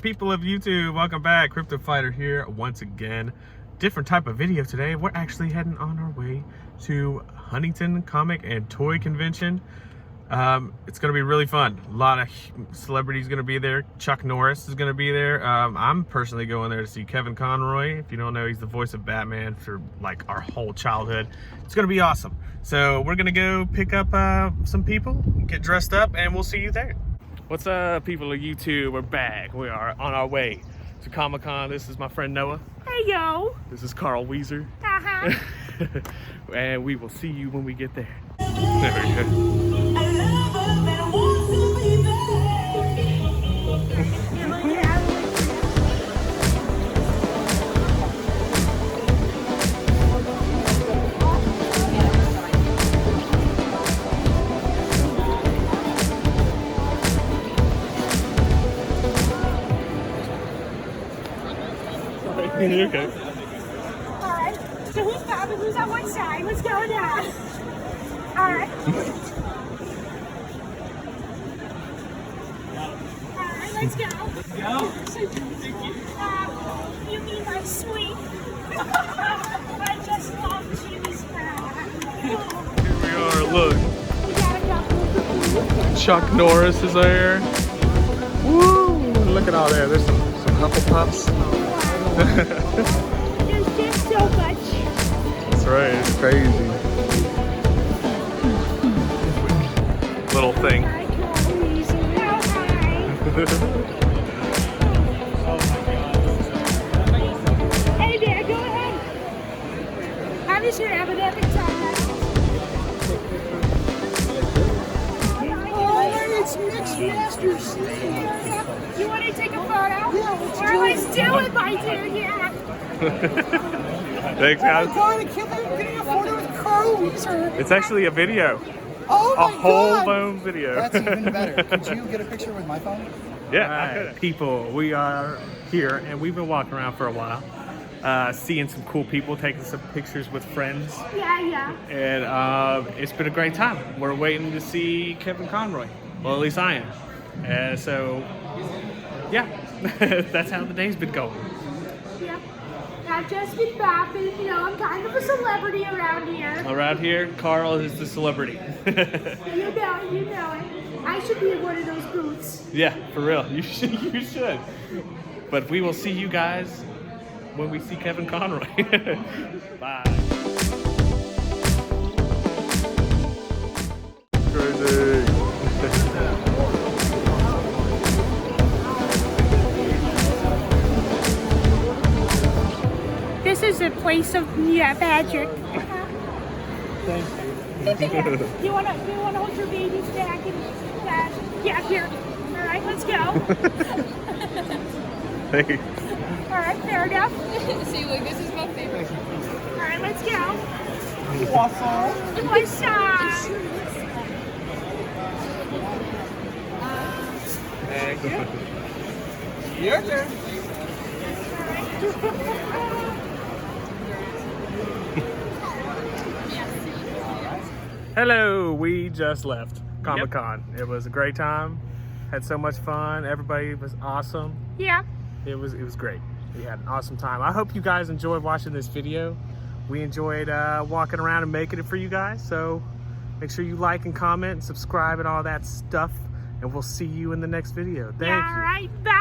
people of YouTube, welcome back. Crypto Fighter here once again. Different type of video today. We're actually heading on our way to Huntington Comic and Toy Convention. It's gonna be really fun. A lot of celebrities gonna be there. Chuck Norris is gonna be there. I'm personally going there to see Kevin Conroy. If you don't know, he's the voice of Batman for like our whole childhood. It's gonna be awesome. So we're gonna go pick up some people, get dressed up, and we'll see you there. What's up, people of YouTube? We're back. We are on our way to Comic-Con. This is my friend Noah. Hey, yo. This is CARL WHEEZER. And we will see you when we get there. There we go. You're okay. Alright, so who's popping? Who's on one side? What's going on? Alright. Alright, let's go. Go. You mean my sweet? I just love cheese crab. Here we are, look. We got a couple. Chuck Norris is there. Woo! Look at all there. There's some Hufflepuffs. There's just so much. That's right, it's crazy. Little thing. Hi, CARL WHEEZER. Oh, hi. Hey there, go ahead. I'm just here having a good time. Oh, it's Mixed Masters. You want to take a photo? Yeah, let's do it, my dear. Yeah. Thanks, guys. Oh my God, I can't believe I'm getting a photo with CARL WHEEZER. It's actually a video. Oh my God. A whole God. blown video. That's even better. Could you get a picture with my phone? Yeah. Right. People, we are here and we've been walking around for a while. Seeing some cool people, taking some pictures with friends. Yeah. And it's been a great time. We're waiting to see Kevin Conroy. Well, at least I am. And so, yeah, that's how the day's been going. Yeah. I've just been bopping. You know, I'm kind of a celebrity around here. Around here, CARL is the celebrity. You know it. I should be in one of those booths. Yeah, for real. You should. But we will see you guys when we see Kevin Conroy. Bye. Crazy. This is a place of magic. You wanna hold your babies back and yeah, here. All right, let's go. Hey. All right, fair enough. See, look, this is my favorite. All right, let's go. What's up? What's up? Thank you. Your turn. Hello, we just left Comic-Con. Yep. It was a great time. Had so much fun. Everybody was awesome. Yeah. It was great. We had an awesome time. I hope you guys enjoyed watching this video. We enjoyed walking around and making it for you guys. So make sure you like and comment and subscribe and all that stuff. And we'll see you in the next video. Thank you. All right, bye.